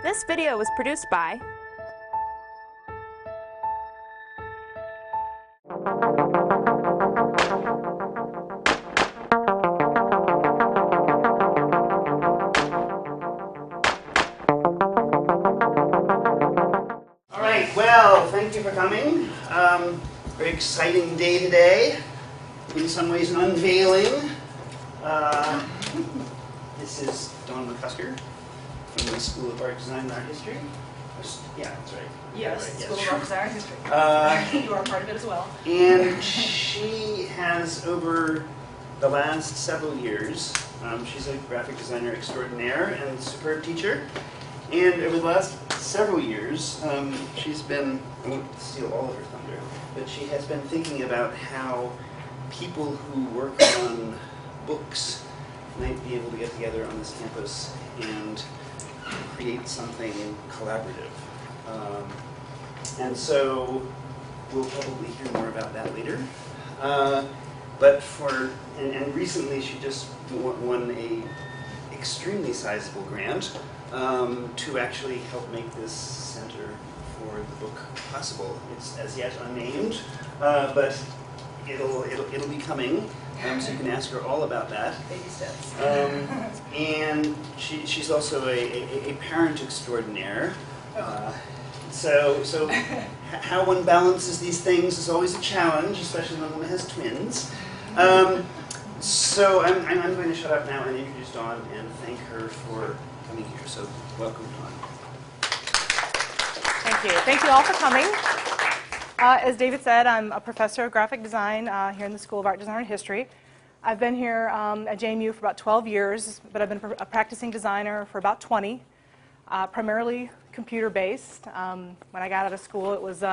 This video was produced by All right, well, thank you for coming. Very exciting day today. In some ways, an unveiling. This is Dawn McCusker from the School of Art, Design, and Art History. Yeah, that's right. Yes, Right, School of Art, Design, and History. You are part of it as well. And she has, over the last several years, she's a graphic designer extraordinaire and superb teacher. And over the last several years, she's been, I won't steal all of her thunder, but she has been thinking about how people who work on books might be able to get together on this campus and create something collaborative. And so we'll probably hear more about that later. But and recently she just won a extremely sizable grant to actually help make this center for the book possible. It's as yet unnamed, but it'll be coming. So you can ask her all about that. Baby steps. And she's also a parent extraordinaire. So how one balances these things is always a challenge, especially when one has twins. So I'm going to shut up now and introduce Dawn and thank her for coming here. So welcome, Dawn. Thank you. Thank you all for coming. As David said, I'm a professor of graphic design here in the School of Art, Design, and History. I've been here at JMU for about 12 years, but I've been a practicing designer for about 20, primarily computer-based. When I got out of school, it was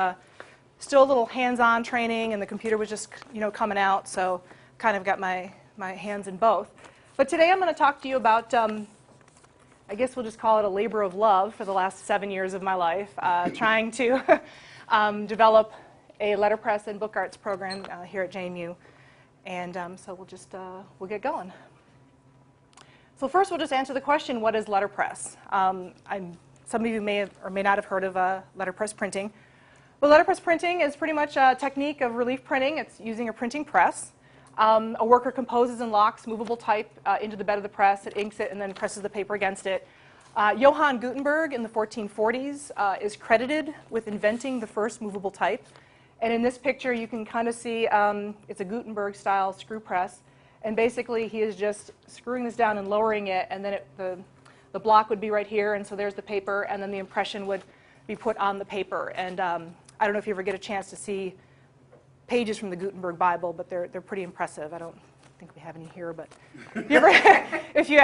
still a little hands-on training, and the computer was just coming out, so kind of got my hands in both. But today I'm going to talk to you about, I guess we'll just call it a labor of love for the last 7 years of my life, trying to develop a letterpress and book arts program here at JMU. And so we'll get going. So first we'll just answer the question, what is letterpress? Some of you may have or may not have heard of letterpress printing. But letterpress printing is pretty much a technique of relief printing. It's using a printing press. A worker composes and locks movable type into the bed of the press. It inks it and then presses the paper against it. Johann Gutenberg in the 1440s is credited with inventing the first movable type. And in this picture, you can kind of see it's a Gutenberg-style screw press. And basically, he is just screwing this down and lowering it, and then the block would be right here, and so there's the paper, and then the impression would be put on the paper. And I don't know if you ever get a chance to see pages from the Gutenberg Bible, but they're pretty impressive. I don't think we have any here, but if you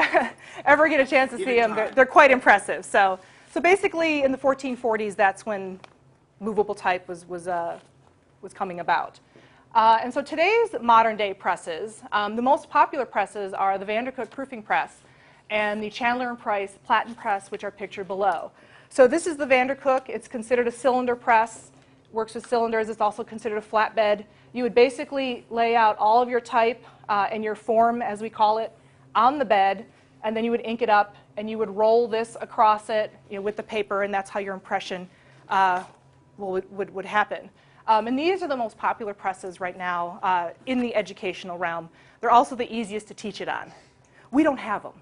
ever get a chance to see them, they're quite impressive. So basically, in the 1440s, that's when movable type was coming about. And so today's modern-day presses, the most popular presses are the Vandercook proofing press and the Chandler and Price platen press, which are pictured below. So this is the Vandercook. It's considered a cylinder press. Works with cylinders. It's also considered a flatbed. You would basically lay out all of your type and your form, as we call it, on the bed, and then you would ink it up, and you would roll this across it with the paper, and that's how your impression would happen. And these are the most popular presses right now in the educational realm. They're also the easiest to teach it on. We don't have them.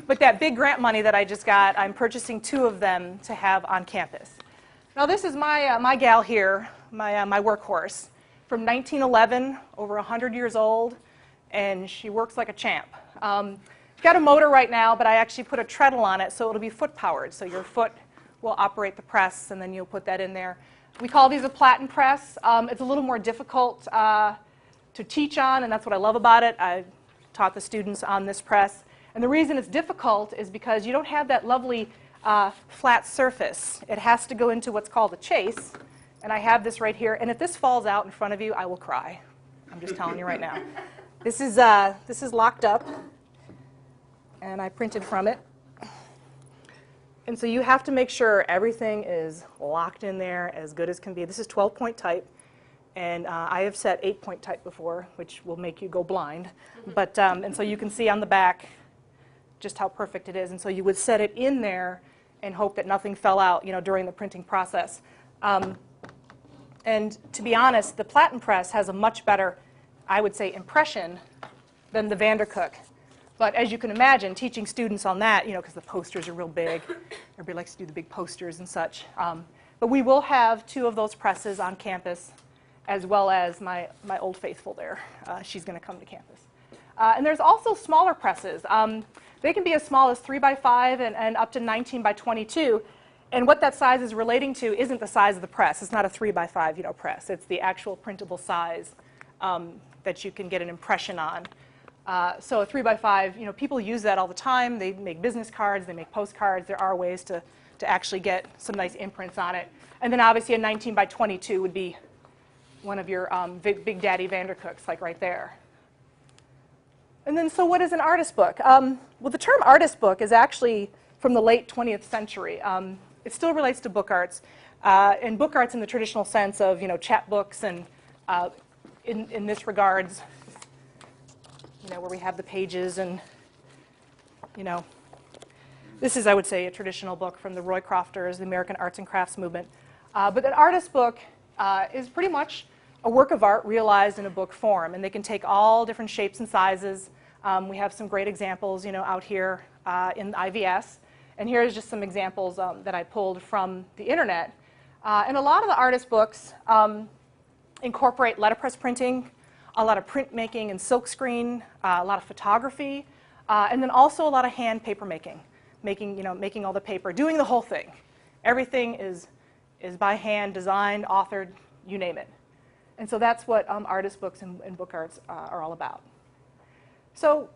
But that big grant money that I just got, I'm purchasing 2 of them to have on campus. Now this is my gal here, my workhorse, from 1911, over 100 years old, and she works like a champ. She's got a motor right now, but I actually put a treadle on it, so it'll be foot-powered. So your foot will operate the press, and then you'll put that in there. We call these a platen press. It's a little more difficult to teach on, and that's what I love about it. I taught the students on this press. And the reason it's difficult is because you don't have that lovely flat surface. It has to go into what's called a chase. And I have this right here. And if this falls out in front of you, I will cry. I'm just telling you right now. This is locked up, and I printed from it. And so you have to make sure everything is locked in there as good as can be. This is 12-point type, and I have set 8-point type before, which will make you go blind. But and so you can see on the back just how perfect it is. And so you would set it in there and hope that nothing fell out, during the printing process. And to be honest, the platen press has a much better, I would say, impression than the Vandercook. But as you can imagine, teaching students on that, because the posters are real big, everybody likes to do the big posters and such. But we will have 2 of those presses on campus, as well as my old faithful there. She's going to come to campus. And there's also smaller presses. They can be as small as 3 by 5 and up to 19 by 22. And what that size is relating to isn't the size of the press. It's not a 3 by 5 press. It's the actual printable size that you can get an impression on. So a 3 by 5, people use that all the time. They make business cards, they make postcards. There are ways to actually get some nice imprints on it. And then obviously a 19 by 22 would be one of your Big Daddy Vandercooks, like right there. And then, so what is an artist book? Well, the term artist book is actually from the late 20th century. It still relates to book arts, and book arts in the traditional sense of, chapbooks, and in this regards, where we have the pages, and, this is, I would say, a traditional book from the Roycrofters, the American Arts and Crafts movement. But an artist book is pretty much a work of art realized in a book form, and they can take all different shapes and sizes. We have some great examples, out here in IVS, and here's just some examples that I pulled from the internet. And a lot of the artist books incorporate letterpress printing, a lot of printmaking and silkscreen, a lot of photography, and then also a lot of hand paper making, making all the paper, doing the whole thing. Everything is by hand, designed, authored, you name it. And so that's what artist books and book arts are all about. So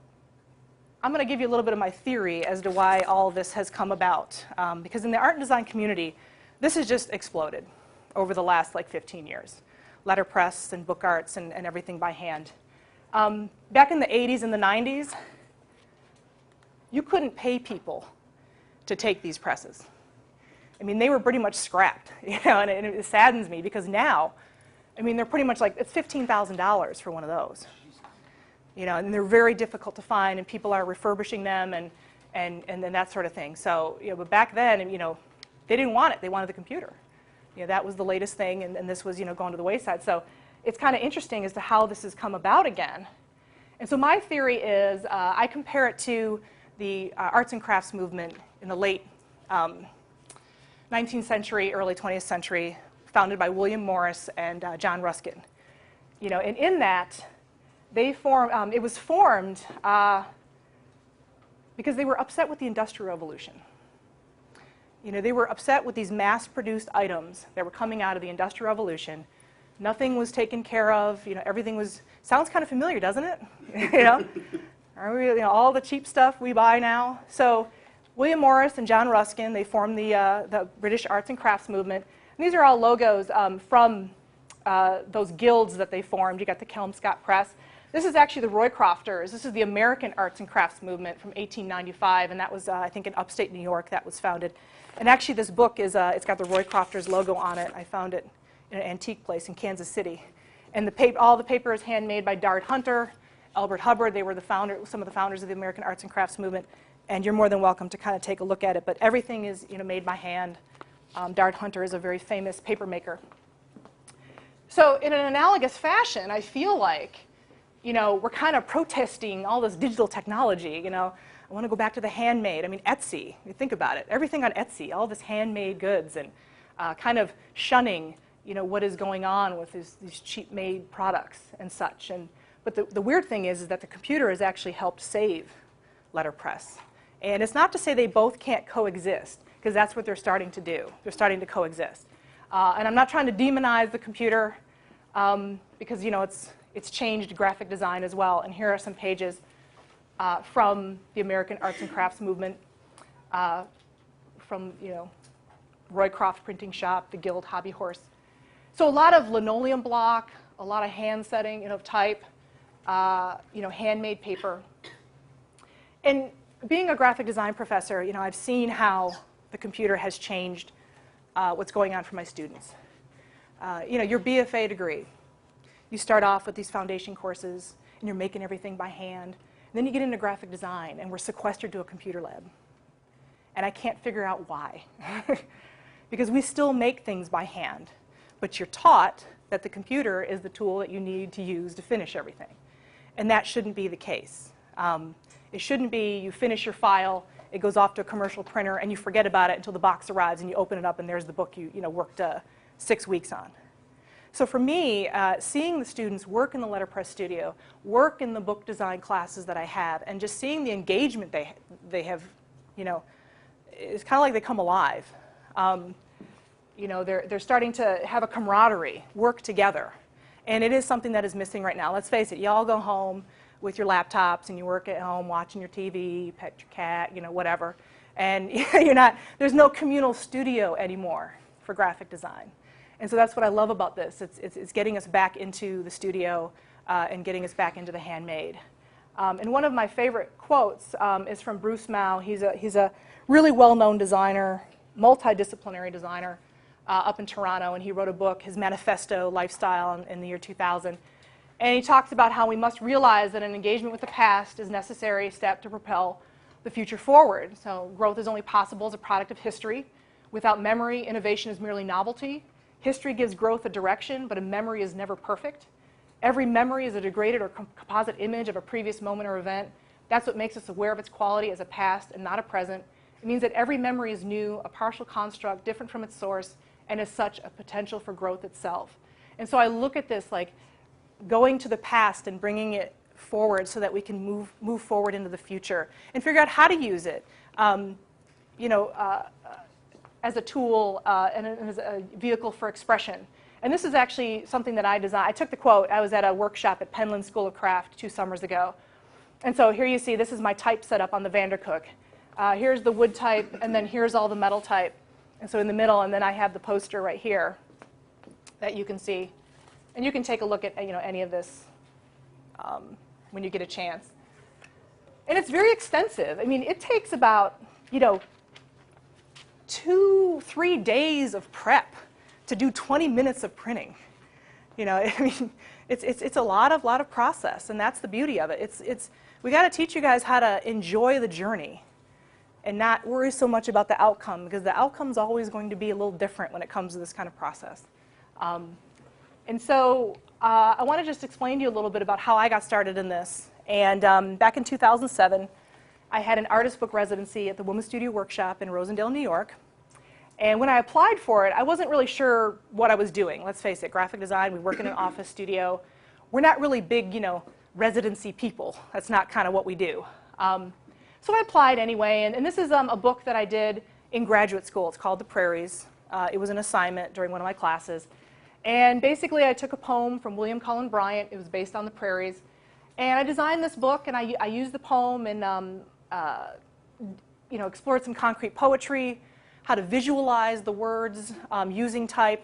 I'm going to give you a little bit of my theory as to why all this has come about. Because in the art and design community, this has just exploded over the last 15 years. Letterpress and book arts and everything by hand. Back in the 80s and the 90s, you couldn't pay people to take these presses. I mean, they were pretty much scrapped, and it saddens me because now, they're pretty much it's $15,000 for one of those. And they're very difficult to find, and people are refurbishing them and then that sort of thing. So, but back then, they didn't want it. They wanted the computer. That was the latest thing, and this was, going to the wayside. So it's kind of interesting as to how this has come about again. And so my theory is I compare it to the arts and crafts movement in the late 19th century, early 20th century, founded by William Morris and John Ruskin. And in that, it was formed because they were upset with the Industrial Revolution. They were upset with these mass-produced items that were coming out of the Industrial Revolution. Nothing was taken care of. Everything was, sounds kind of familiar, doesn't it? Are we, all the cheap stuff we buy now. So William Morris and John Ruskin, they formed the British Arts and Crafts movement. And these are all logos from those guilds that they formed. You got the Kelmscott Press. This is actually the Roycrofters. This is the American Arts and Crafts movement from 1895, and that was, I think, in upstate New York that was founded. And actually, this book is, it's got the Roycrofters logo on it. I found it in an antique place in Kansas City. And all the paper is handmade by Dart Hunter, Albert Hubbard. They were some of the founders of the American Arts and Crafts movement. And you're more than welcome to kind of take a look at it. But everything is, made by hand. Dart Hunter is a very famous paper maker. So in an analogous fashion, I feel like, we're kind of protesting all this digital technology. I want to go back to the handmade. Etsy, you think about it. Everything on Etsy, all this handmade goods, and kind of shunning, what is going on with these cheap-made products and such. But the weird thing is that the computer has actually helped save letterpress. And it's not to say they both can't coexist, because that's what they're starting to do. They're starting to coexist. And I'm not trying to demonize the computer, because it's changed graphic design as well. And here are some pages from the American Arts and Crafts movement, from Roycroft Printing Shop, the Guild Hobby Horse. So a lot of linoleum block, a lot of hand setting of type, handmade paper. And being a graphic design professor, I've seen how the computer has changed what's going on for my students. Your BFA degree, you start off with these foundation courses, and you're making everything by hand. And then you get into graphic design, and we're sequestered to a computer lab. and I can't figure out why. Because we still make things by hand, but you're taught that the computer is the tool that you need to use to finish everything. And that shouldn't be the case. It shouldn't be you finish your file, it goes off to a commercial printer, and you forget about it until the box arrives and you open it up and there's the book you worked 6 weeks on. So for me, seeing the students work in the letterpress studio, work in the book design classes that I have, and just seeing the engagement they have, it's kind of like they come alive. They're starting to have a camaraderie, work together. And it is something that is missing right now. Let's face it, you all go home with your laptops and you work at home watching your TV, you pet your cat, whatever. And there's no communal studio anymore for graphic design. And so that's what I love about this. It's getting us back into the studio and getting us back into the handmade. And one of my favorite quotes is from Bruce Mau. He's a really well-known designer, multidisciplinary designer up in Toronto, and he wrote a book, his Manifesto Lifestyle, in the year 2000. And he talks about how we must realize that an engagement with the past is a necessary step to propel the future forward. So growth is only possible as a product of history. Without memory, innovation is merely novelty. History gives growth a direction, but a memory is never perfect. Every memory is a degraded or composite image of a previous moment or event. That's what makes us aware of its quality as a past and not a present. It means that every memory is new, a partial construct, different from its source, and as such, a potential for growth itself. And so I look at this like going to the past and bringing it forward so that we can move forward into the future and figure out how to use it, as a tool and as a vehicle for expression. And this is actually something that I designed. I took the quote. I was at a workshop at Penland School of Craft 2 summers ago. And so here you see, this is my type setup on the Vandercook. Here's the wood type, and then here's all the metal type. And so in the middle, and then I have the poster right here that you can see. And you can take a look at any of this when you get a chance. And it's very extensive. I mean, it takes about 2-3 days of prep to do 20 minutes of printing. It's a lot of process, and that's the beauty of it. We got to teach you guys how to enjoy the journey and not worry so much about the outcome, because the outcome's always going to be a little different when it comes to this kind of process. And so I want to just explain to you a little bit about how I got started in this. And back in 2007, I had an artist book residency at the Women's Studio Workshop in Rosendale, New York. And when I applied for it, I wasn't really sure what I was doing. Let's face it, graphic design, we work in an office studio. We're not really big, residency people. That's not kind of what we do. So I applied anyway, and this is a book that I did in graduate school. It's called The Prairies. It was an assignment during one of my classes. And basically, I took a poem from William Cullen Bryant. It was based on the prairies. And I designed this book, and I used the poem and explored some concrete poetry, how to visualize the words using type,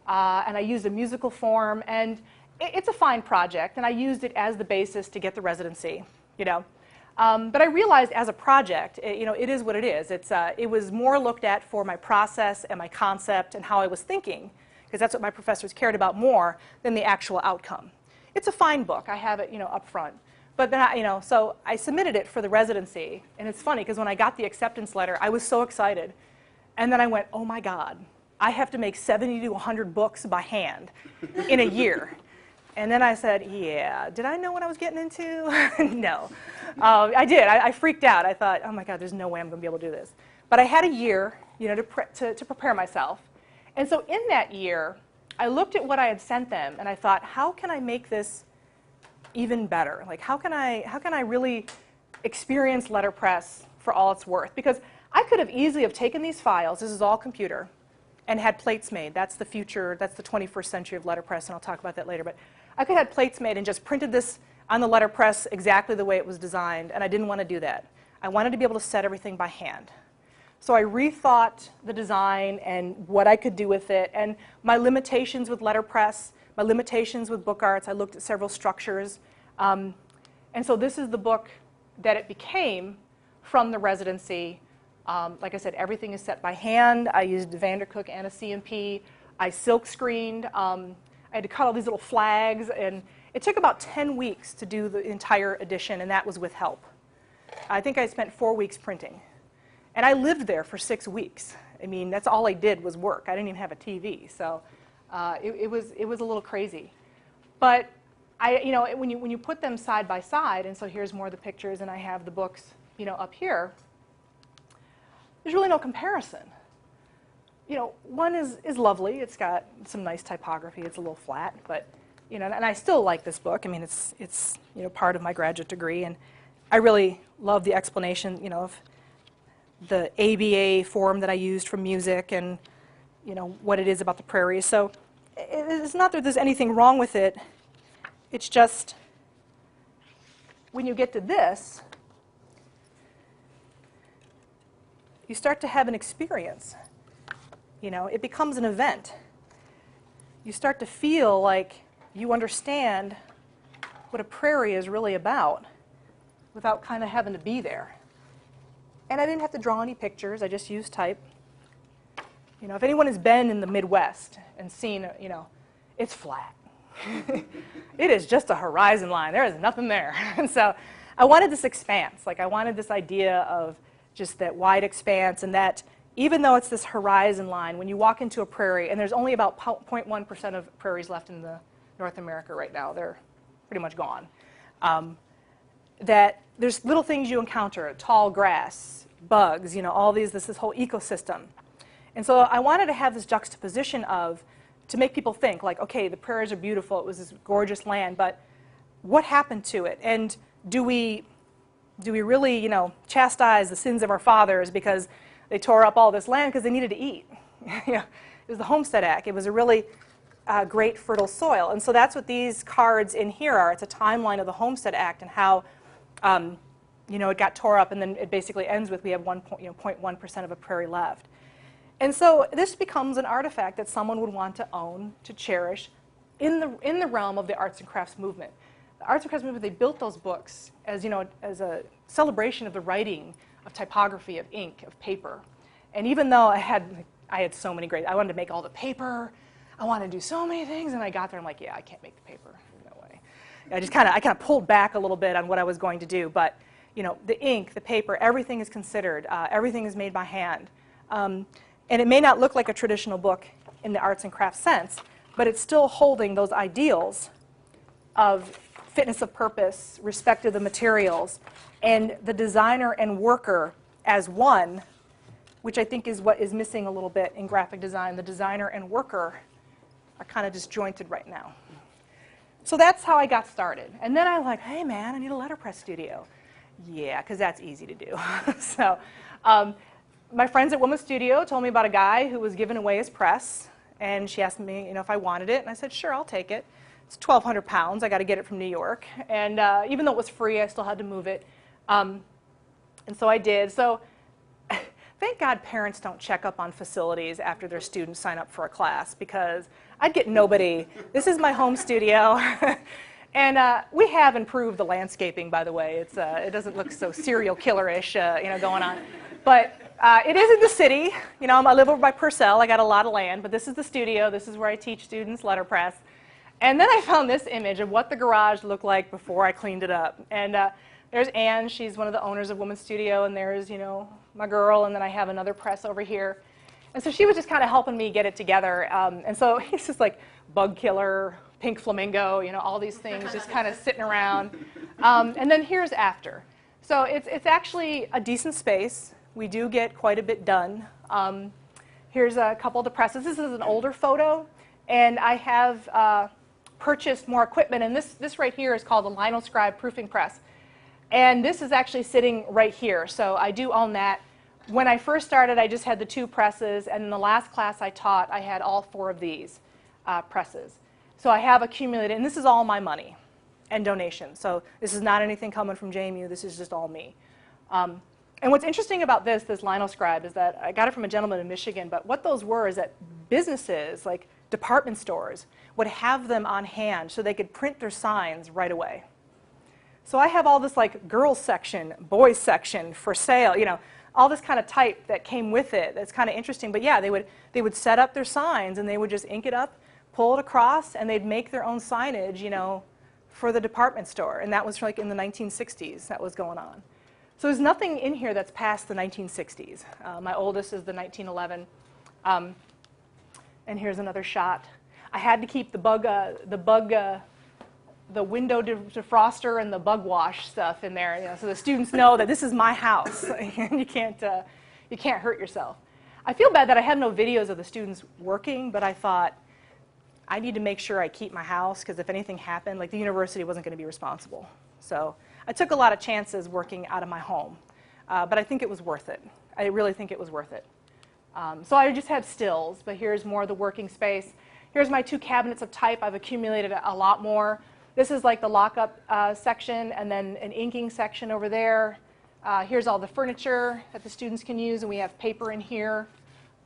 and I used a musical form. And it's a fine project, and I used it as the basis to get the residency, But I realized as a project, it is what it is. It was more looked at for my process and my concept and how I was thinking, because that's what my professors cared about more than the actual outcome. It's a fine book. I have it, up front. But then, so I submitted it for the residency, and it's funny because when I got the acceptance letter, I was so excited, and then I went, oh my God, I have to make 70 to 100 books by hand in a year. And then I said, yeah, did I know what I was getting into? No. I did. I freaked out. I thought, oh my God, there's no way I'm going to be able to do this. But I had a year, to prepare myself. And so in that year, I looked at what I had sent them, and I thought, how can I make this even better? Like, how can I really experience letterpress for all it's worth? Because I could have easily have taken these files, this is all computer, and had plates made. That's the future, that's the 21st century of letterpress, and I'll talk about that later. But I could have had plates made and just printed this on the letterpress exactly the way it was designed, and I didn't want to do that. I wanted to be able to set everything by hand. So I rethought the design and what I could do with it, and my limitations with letterpress, my limitations with book arts. I looked at several structures. And so this is the book that it became from the residency. Like I said, everything is set by hand. I used a Vandercook and a CMP. I silk screened. I had to cut all these little flags, and it took about 10 weeks to do the entire edition, and that was with help. I think I spent 4 weeks printing. And I lived there for 6 weeks. I mean, that's all I did was work. I didn't even have a TV, so it was a little crazy. But when you put them side by side, and so here's more of the pictures, and I have the books, up here. There's really no comparison. One is lovely. It's got some nice typography. It's a little flat, but and I still like this book. I mean, it's part of my graduate degree, and I really love the explanation, of the ABA form that I used for music, and what it is about the prairies. So it's not that there's anything wrong with it. It's just when you get to this, you start to have an experience. It becomes an event. You start to feel like you understand what a prairie is really about without kind of having to be there. And I didn't have to draw any pictures. I just used type. If anyone has been in the Midwest and seen, it's flat. It is just a horizon line. There is nothing there. And so I wanted this expanse. I wanted this idea of just that wide expanse, and that even though it's this horizon line, when you walk into a prairie, and there's only about 0.1% of prairies left in North America right now. They're pretty much gone. That there's little things you encounter, tall grass, bugs, all this whole ecosystem. And so I wanted to have this juxtaposition to make people think, okay, the prairies are beautiful, it was this gorgeous land, but what happened to it? And do we really, chastise the sins of our fathers because they tore up all this land because they needed to eat? It was the Homestead Act. It was a really great fertile soil. And so that's what these cards in here are. It's a timeline of the Homestead Act and how it got tore up, and then it basically ends with we have 0.1% of a prairie left. And so this becomes an artifact that someone would want to own, to cherish, in the realm of the arts and crafts movement. The arts and crafts movement, they built those books as as a celebration of the writing, of typography, of ink, of paper. And even though I had so many great, I wanted to make all the paper, I wanted to do so many things, and I got there, I'm like, yeah, I can't make the paper, no way. I kind of pulled back a little bit on what I was going to do, but the ink, the paper, everything is considered, everything is made by hand. And it may not look like a traditional book in the arts and crafts sense, but it's still holding those ideals of fitness of purpose, respect of the materials, and the designer and worker as one, which I think is what is missing a little bit in graphic design. The designer and worker are kind of disjointed right now. So that's how I got started. And then I'm like, hey man, I need a letterpress studio. Yeah, because that's easy to do. So my friends at Women's Studio told me about a guy who was giving away his press, and she asked me, if I wanted it, and I said, sure, I'll take it. It's 1,200 pounds. I got to get it from New York, and even though it was free, I still had to move it, and so I did. So thank God parents don't check up on facilities after their students sign up for a class, because I'd get nobody. This is my home studio. And we have improved the landscaping, by the way. It doesn't look so serial killer-ish, going on. But it is in the city. I live over by Purcell. I got a lot of land. But this is the studio. This is where I teach students letterpress. And then I found this image of what the garage looked like before I cleaned it up. And there's Anne. She's one of the owners of Women's Studio. And there's, my girl. And then I have another press over here. And so she was just kind of helping me get it together. And so it's just like bug killer, pink flamingo, all these things just kind of sitting around. And then here's after. So it's actually a decent space. We do get quite a bit done. Here's a couple of the presses. This is an older photo, and I have purchased more equipment. And this right here is called the LinoScribe proofing press. And this is actually sitting right here, so I do own that. When I first started, I just had the 2 presses, and in the last class I taught, I had all 4 of these presses. So I have accumulated, and this is all my money and donations. So this is not anything coming from JMU. This is just all me. And what's interesting about this LinoScribe, is that I got it from a gentleman in Michigan, but what those were is that businesses, like department stores, would have them on hand so they could print their signs right away. So I have all this like girls section, boys section for sale, all this kind of type that came with it. That's kind of interesting. But yeah, they would set up their signs, and they would just ink it up, pull it across, and they'd make their own signage, for the department store. And that was like in the 1960s that was going on. So there's nothing in here that's past the 1960s. My oldest is the 1911. And here's another shot. I had to keep the window defroster and the bug wash stuff in there, you know, so the students know that this is my house. You can't hurt yourself. I feel bad that I have no videos of the students working, but I thought I need to make sure I keep my house, because if anything happened, like, the university wasn't going to be responsible. So I took a lot of chances working out of my home, but I think it was worth it. I really think it was worth it. So I just had stills, but here's more of the working space. Here's my 2 cabinets of type. I've accumulated a lot more. This is like the lockup section, and then an inking section over there. Here's all the furniture that the students can use, and we have paper in here.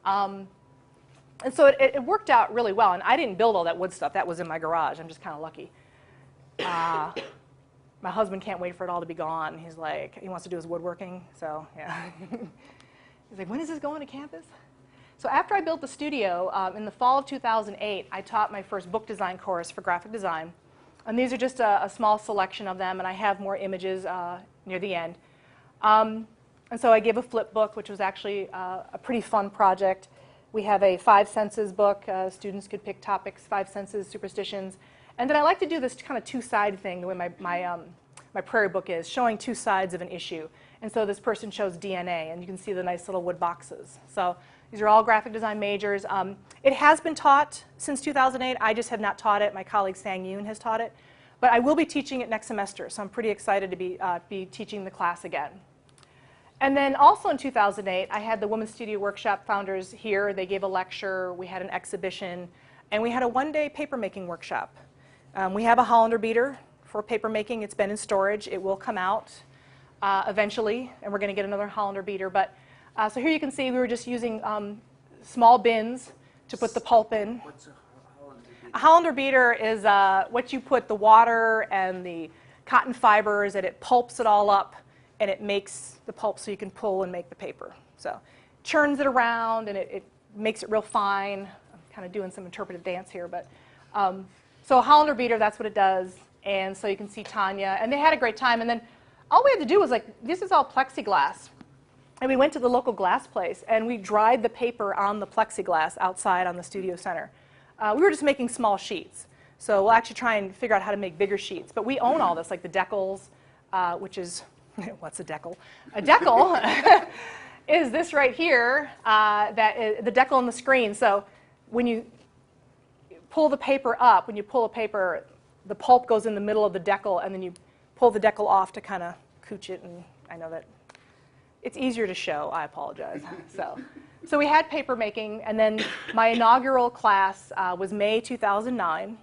And so it worked out really well, and I didn't build all that wood stuff. That was in my garage. I'm just kind of lucky. My husband can't wait for it all to be gone. He's like, he wants to do his woodworking, so yeah. He's like, when is this going to campus? So after I built the studio, in the fall of 2008, I taught my first book design course for graphic design. And these are just a small selection of them, and I have more images near the end. And so I gave a flip book, which was actually a pretty fun project. We have a 5 senses book. Students could pick topics, 5 senses, superstitions. And then I like to do this kind of 2-side thing, the way my prairie book is, showing 2 sides of an issue. And so this person chose DNA, and you can see the nice little wood boxes. So these are all graphic design majors. It has been taught since 2008. I just have not taught it. My colleague Sang Yoon has taught it. But I will be teaching it next semester, so I'm pretty excited to be teaching the class again. And then also in 2008, I had the Women's Studio Workshop founders here. They gave a lecture. We had an exhibition. And we had a 1-day papermaking workshop. We have a Hollander beater for papermaking. It's been in storage. It will come out eventually, and we're going to get another Hollander beater. But so here you can see we were just using small bins to put the pulp in. What's a Hollander beater? A Hollander beater is what you put the water and the cotton fibers, and it pulps it all up, and it makes the pulp so you can pull and make the paper. So churns it around, and it makes it real fine. I'm kind of doing some interpretive dance here, but so a Hollander beater, that's what it does. And so you can see Tanya, and they had a great time. And then all we had to do was, like, this is all plexiglass. And we went to the local glass place, and we dried the paper on the plexiglass outside on the studio center. We were just making small sheets. So we'll actually try and figure out how to make bigger sheets. But we own all this, like the decals, which is, what's a decal? A decal is this right here, the decal on the screen. So when you pull the paper up, when you pull a paper, the pulp goes in the middle of the decal, and then you pull the decal off to kind of cooch it. And I know that it's easier to show. I apologize. So we had paper making, and then my inaugural class was May 2009,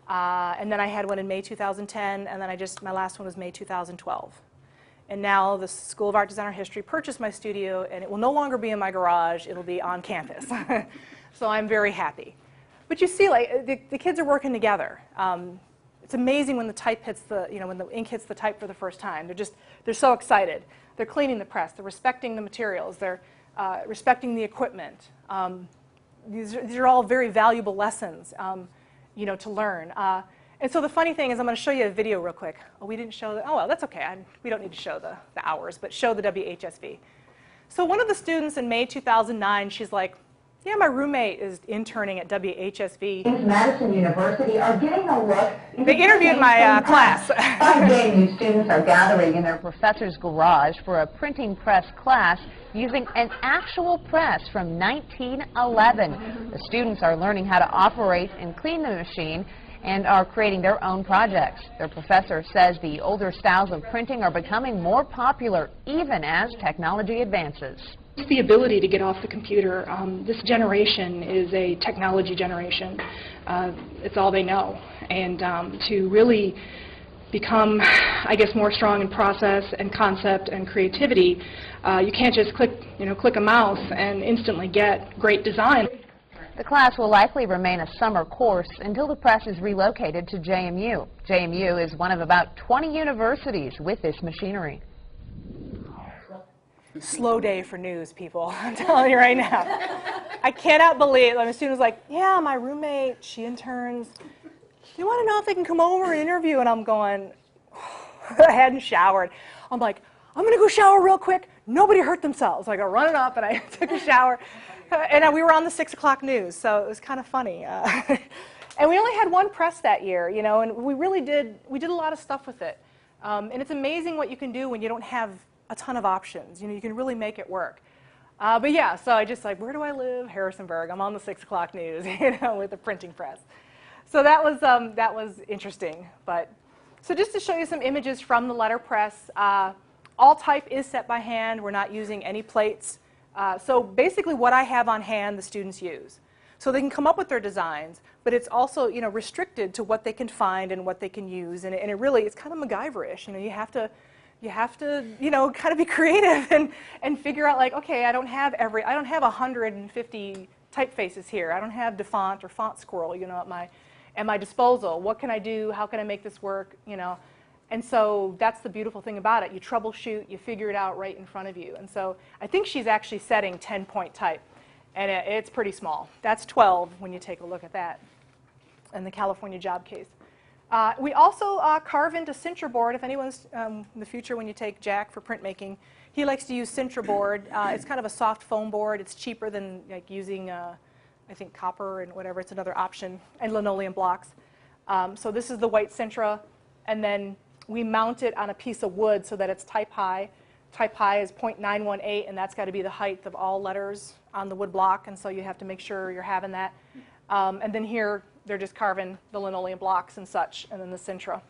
and then I had one in May 2010, and then my last one was May 2012. And now the School of Art, Design, and History purchased my studio, and it will no longer be in my garage. It'll be on campus. So I'm very happy. But you see, like, the kids are working together. It's amazing when the type hits when the ink hits the type for the first time. They're so excited. They're cleaning the press. They're respecting the materials. They're respecting the equipment. These are all very valuable lessons, to learn. And so the funny thing is, I'm going to show you a video real quick. Oh, we didn't show oh, well, that's okay. We don't need to show the hours, but show the WHSV. So one of the students in May 2009, she's like, yeah, my roommate is interning at WHSV. Madison University are getting a look. They interviewed my class. 5 new students are gathering in their professor's garage for a printing press class using an actual press from 1911. The students are learning how to operate and clean the machine and are creating their own projects. Their professor says the older styles of printing are becoming more popular even as technology advances. The ability to get off the computer. This generation is a technology generation. It's all they know. And to really become, I guess, more strong in process and concept and creativity, you can't just click a mouse and instantly get great design. The class will likely remain a summer course until the press is relocated to JMU. JMU is one of about 20 universities with this machinery. Slow day for news, people. I'm telling you right now. I cannot believe it. My student was like, yeah, my roommate, she interns. You want to know if they can come over and interview? And I'm going, I hadn't showered. I'm like, I'm going to go shower real quick. Nobody hurt themselves. So I go running up, and I took a shower. And we were on the 6 o'clock news, so it was kind of funny. And we only had one press that year, you know, and we did a lot of stuff with it. And it's amazing what you can do when you don't have a ton of options. You know, you can really make it work. But yeah, so I just like, where do I live? Harrisonburg. I'm on the 6 o'clock news, you know, with the printing press. So that was interesting. But so just to show you some images from the letterpress, all type is set by hand. We're not using any plates. So basically, what I have on hand, the students use. So they can come up with their designs, but it's also, you know, restricted to what they can find and what they can use. And it really, it's kind of MacGyver-ish. You know, you have to, you know, kind of be creative and figure out like, okay, I don't have 150 typefaces here. I don't have DeFont or Font Squirrel, you know, at my disposal. What can I do? How can I make this work? You know, and so that's the beautiful thing about it. You troubleshoot, you figure it out right in front of you. And so I think she's actually setting 10-point type. And it's pretty small. That's 12 when you take a look at that in the California job case. We also carve into Sintra board. If anyone's in the future when you take Jack for printmaking, he likes to use Sintra board. It's kind of a soft foam board. It's cheaper than like using, I think, copper and whatever. It's another option, and linoleum blocks. So this is the white Sintra, and then we mount it on a piece of wood so that it's type high. Type high is 0.918, and that's got to be the height of all letters on the wood block, and so you have to make sure you're having that. And then here, they're just carving the linoleum blocks and such, and then the Sintra.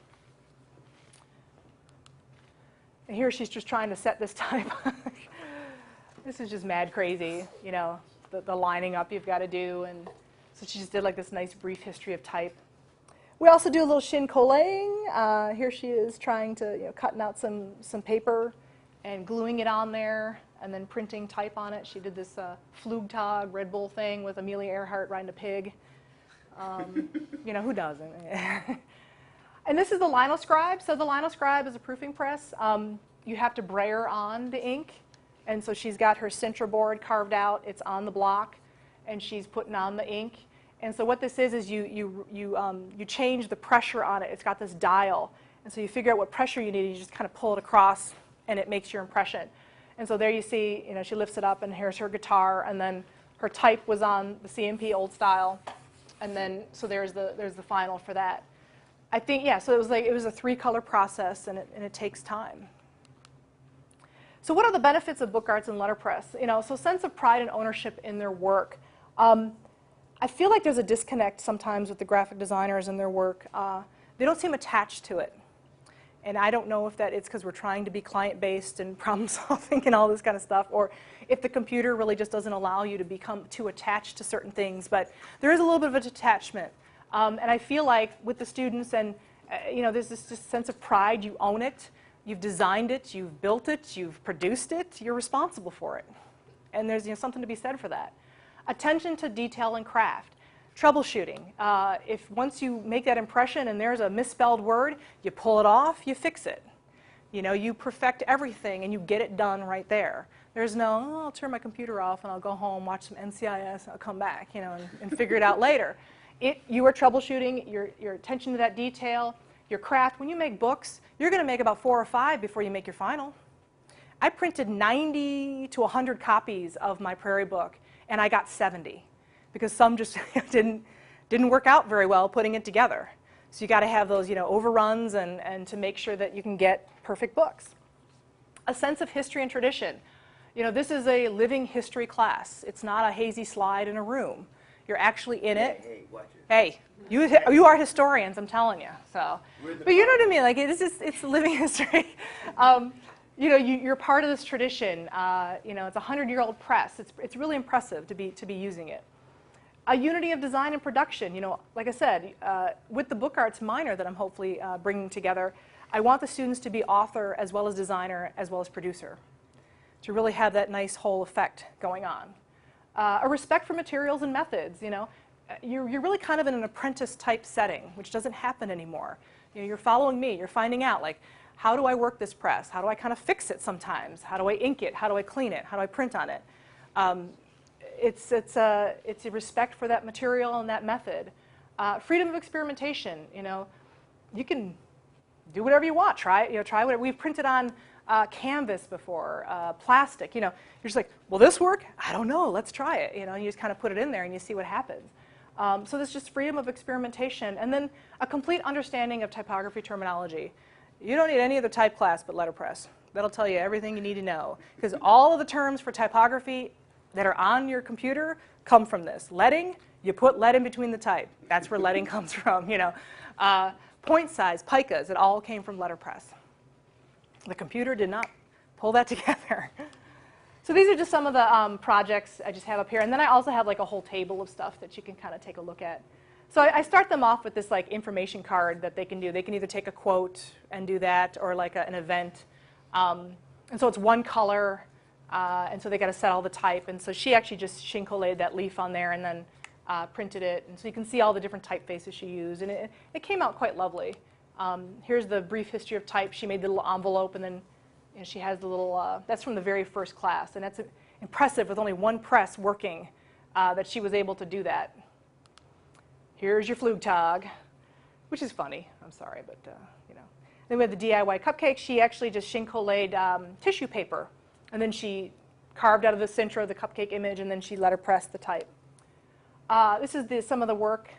And here she's just trying to set this type. This is just mad crazy, you know, the lining up you've got to do. And so she just did like this nice brief history of type. We also do a little shin collating. Here she is trying to, you know, cutting out some paper and gluing it on there and then printing type on it. She did this Flugtag Red Bull thing with Amelia Earhart riding a pig. You know, who doesn't? And this is the linoscribe. So the linoscribe is a proofing press. You have to brayer on the ink. And so she's got her Sintra board carved out. It's on the block, and she's putting on the ink. And so what this is you change the pressure on it. It's got this dial. And so you figure out what pressure you need, and you just kind of pull it across, and it makes your impression. And so there you see, you know, she lifts it up, and here's her guitar, and then her type was on the CMP old style. And then, so there's the final for that. I think, yeah, so it was a 3-color process, and it takes time. So what are the benefits of book arts and letterpress? You know, so sense of pride and ownership in their work. I feel like there's a disconnect sometimes with the graphic designers and their work. They don't seem attached to it. And I don't know if that it's because we're trying to be client-based and problem-solving and all this kind of stuff, or if the computer really just doesn't allow you to become too attached to certain things. But there is a little bit of a detachment. And I feel like with the students, and you know, there's this sense of pride. You own it. You've designed it. You've built it. You've produced it. You're responsible for it. And there's, you know, something to be said for that. Attention to detail and craft. Troubleshooting. If once you make that impression and there's a misspelled word, you pull it off, you fix it. You know, you perfect everything and you get it done right there. There's no, oh, I'll turn my computer off and I'll go home, watch some NCIS, and I'll come back, you know, and figure it out later. You are troubleshooting, your attention to that detail, your craft. When you make books, you're going to make about 4 or 5 before you make your final. I printed 90 to 100 copies of my Prairie book, and I got 70. Because some just didn't work out very well putting it together. So you got to have those, you know, overruns and to make sure that you can get perfect books. A sense of history and tradition. You know, this is a living history class. It's not a hazy slide in a room. You're actually in it. Hey, watch it. Hey, you are historians, I'm telling you. So, but you know what I mean? Like it's living history. You know, you're part of this tradition. You know, it's a 100-year-old press. It's really impressive to be using it. A unity of design and production. You know, like I said, with the book arts minor that I'm hopefully bringing together, I want the students to be author as well as designer as well as producer, to really have that nice whole effect going on. A respect for materials and methods. You know, you're really kind of in an apprentice type setting, which doesn't happen anymore. You know, you're following me. You're finding out like, how do I work this press? How do I kind of fix it sometimes? How do I ink it? How do I clean it? How do I print on it? It's a respect for that material and that method. Freedom of experimentation. You know, you can do whatever you want. Try whatever. We've printed on canvas before, plastic. You know, you're just like, will this work? I don't know. Let's try it. You know, and you just kind of put it in there and you see what happens. So there's just freedom of experimentation, and then a complete understanding of typography terminology. You don't need any other type class but letterpress. That'll tell you everything you need to know, because all of the terms for typography that are on your computer come from this. Leading, you put lead in between the type. That's where leading comes from. You know, point size, picas, it all came from letterpress. The computer did not pull that together. So these are just some of the projects I just have up here. And then I also have like a whole table of stuff that you can kind of take a look at. So I start them off with this like information card that they can do. They can either take a quote and do that, or like an event. And so it's one color, and so they got to set all the type. And so she actually just Shinkole'd that leaf on there and then printed it. And so you can see all the different typefaces she used. And it came out quite lovely. Here's the brief history of type. She made the little envelope, and then she has the little, that's from the very first class. And that's impressive with only one press working that she was able to do that. Here's your Flugtag, which is funny. I'm sorry, but you know. Then we have the DIY cupcake. She actually just Shinkole'd tissue paper, and then she carved out of the center of the cupcake image, and then she letterpress the type. This is some of the work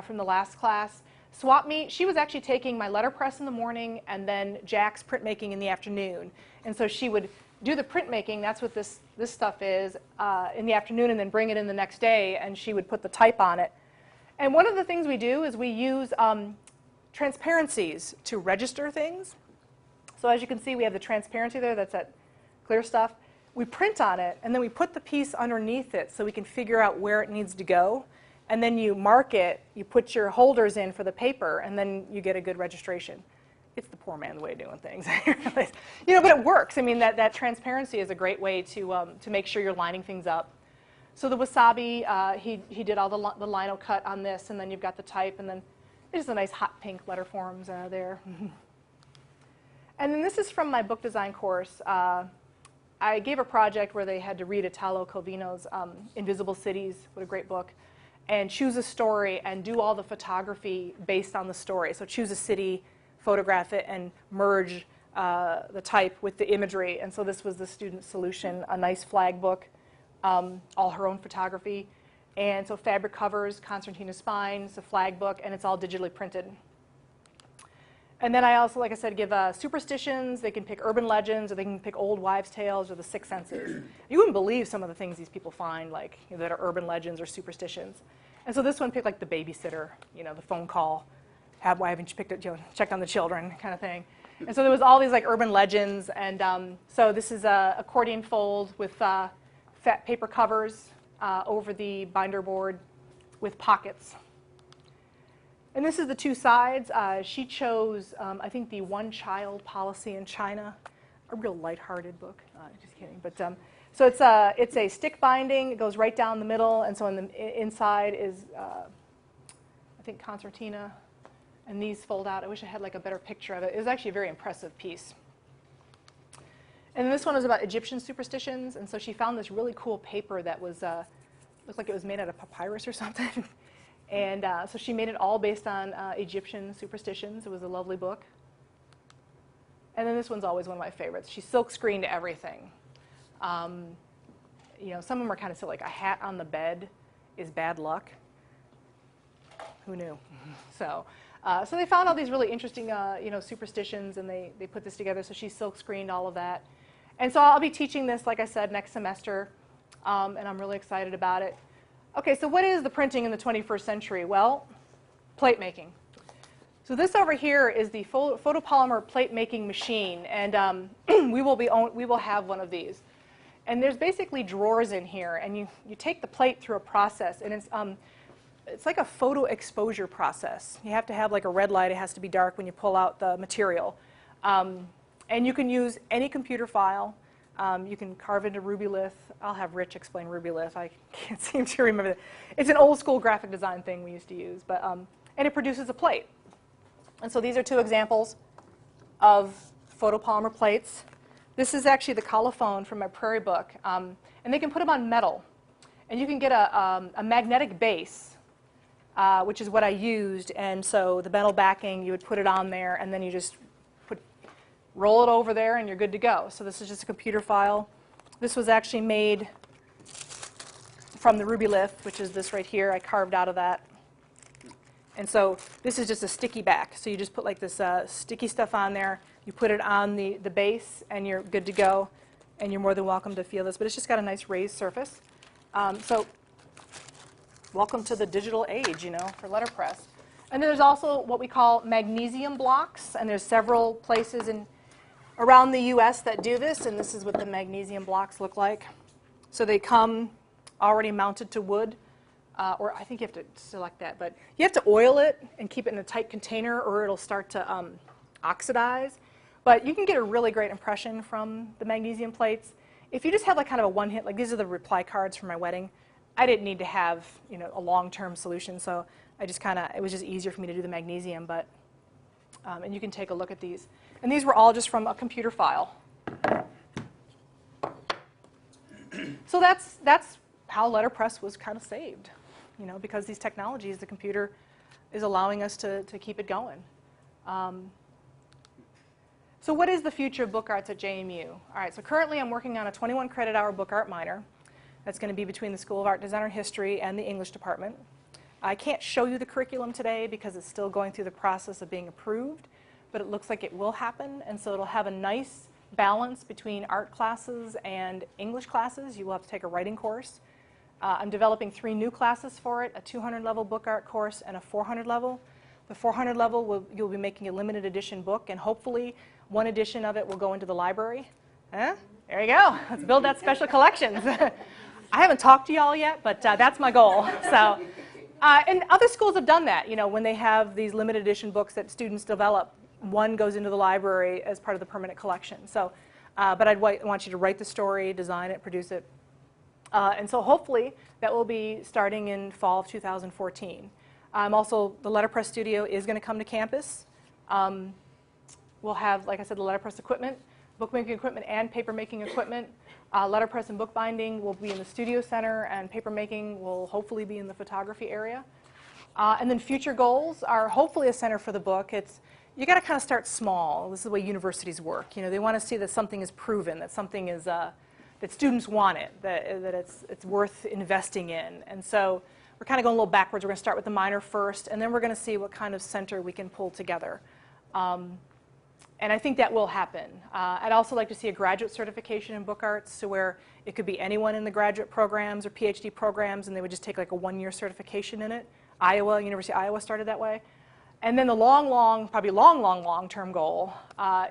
from the last class. Swap meet, she was actually taking my letterpress in the morning and then Jack's printmaking in the afternoon. And so she would do the printmaking, that's what this stuff is, in the afternoon, and then bring it in the next day, and she would put the type on it. And one of the things we do is we use transparencies to register things. So as you can see, we have the transparency there, that's that clear stuff. We print on it, and then we put the piece underneath it so we can figure out where it needs to go. And then you mark it, you put your holders in for the paper, and then you get a good registration. It's the poor man's way of doing things. You know, but it works. I mean, that transparency is a great way to make sure you're lining things up. So the wasabi, he did all the lino cut on this, and then you've got the type, and then there's a nice hot pink letter forms there. And then this is from my book design course. I gave a project where they had to read Italo Calvino's Invisible Cities, what a great book, and choose a story and do all the photography based on the story. So choose a city, photograph it, and merge the type with the imagery. And so this was the student's solution, a nice flag book, all her own photography. And so fabric covers, concertina spines, a flag book, and it's all digitally printed. And then I also, like I said, give superstitions. They can pick urban legends, or they can pick old wives' tales, or the six senses. You wouldn't believe some of the things these people find, like that are urban legends or superstitions. And so this one picked like the babysitter, you know, the phone call. Why haven't you picked it, checked on the children, kind of thing. And so there was all these like urban legends. And so this is a accordion fold with fat paper covers over the binder board with pockets. And this is the two sides. She chose, I think, the one-child policy in China, a real lighthearted book. Just kidding. But so it's a stick binding. It goes right down the middle, and so in the inside is, I think, concertina, and these fold out. I wish I had like a better picture of it. It was actually a very impressive piece. And then this one was about Egyptian superstitions, and so she found this really cool paper that was looked like it was made out of papyrus or something. And so she made it all based on Egyptian superstitions. It was a lovely book. And then this one's always one of my favorites. She silk screened everything. You know, some of them are kind of silly, like a hat on the bed is bad luck. Who knew? So they found all these really interesting, you know, superstitions, and they put this together. So she silk screened all of that. And so I'll be teaching this, like I said, next semester, and I'm really excited about it. Okay, so what is the printing in the 21st century? Well, plate making. So this over here is the photopolymer plate making machine, and we will have one of these. And there's basically drawers in here, and you take the plate through a process, and it's like a photo exposure process. You have to have like a red light. It has to be dark when you pull out the material. And you can use any computer file. You can carve into Rubylith. I'll have Rich explain Rubylith. I can't seem to remember that. It's an old school graphic design thing we used to use. But, and it produces a plate. And so these are two examples of photopolymer plates. This is actually the colophone from my Prairie book. And they can put them on metal. And you can get a magnetic base, which is what I used. And so the metal backing, you would put it on there, and then you just roll it over there, and you're good to go. So this is just a computer file. This was actually made from the Ruby Lift, which is this right here. I carved out of that. And so this is just a sticky back. So you just put like this sticky stuff on there. You put it on the base, and you're good to go. And you're more than welcome to feel this. But it's just got a nice raised surface. So welcome to the digital age, you know, for letterpress. And then there's also what we call magnesium blocks. And there's several places around the U.S. that do this. And this is what the magnesium blocks look like. So they come already mounted to wood. Or I think you have to select that. But you have to oil it and keep it in a tight container, or it'll start to oxidize. But you can get a really great impression from the magnesium plates. If you just have like kind of a one-hit, like these are the reply cards for my wedding, I didn't need to have, you know, a long-term solution. So I just it was just easier for me to do the magnesium. But and you can take a look at these. And these were all just from a computer file. So that's how letterpress was kind of saved, you know, because these technologies, the computer is allowing us to keep it going. So what is the future of book arts at JMU? All right, so currently I'm working on a 21 credit hour book art minor. That's going to be between the School of Art, Design, and History and the English department. I can't show you the curriculum today because it's still going through the process of being approved, but it looks like it will happen, and so it'll have a nice balance between art classes and English classes. You will have to take a writing course. I'm developing 3 new classes for it, a 200 level book art course and a 400 level. The 400 level, you'll be making a limited edition book, and hopefully one edition of it will go into the library. There you go. Let's build that special collections. I haven't talked to y'all yet, but that's my goal. So, and other schools have done that. You know, when they have these limited edition books that students develop, one goes into the library as part of the permanent collection. So, but I'd want you to write the story, design it, produce it. And so hopefully that will be starting in fall of 2014. Also, the letterpress studio is going to come to campus. We'll have, like I said, the letterpress equipment, bookmaking equipment, and papermaking equipment. Letterpress and bookbinding will be in the studio center, and papermaking will hopefully be in the photography area. And then future goals are hopefully a center for the book. You got to kind of start small. This is the way universities work. You know, they want to see that something is proven, that something is that students want it, that it's worth investing in. And so we're kind of going a little backwards. We're going to start with the minor first, and then we're going to see what kind of center we can pull together. And I think that will happen. I'd also like to see a graduate certification in book arts, so where it could be anyone in the graduate programs or PhD programs, and they would just take like a 1-year certification in it. University of Iowa started that way. And then the probably long-term goal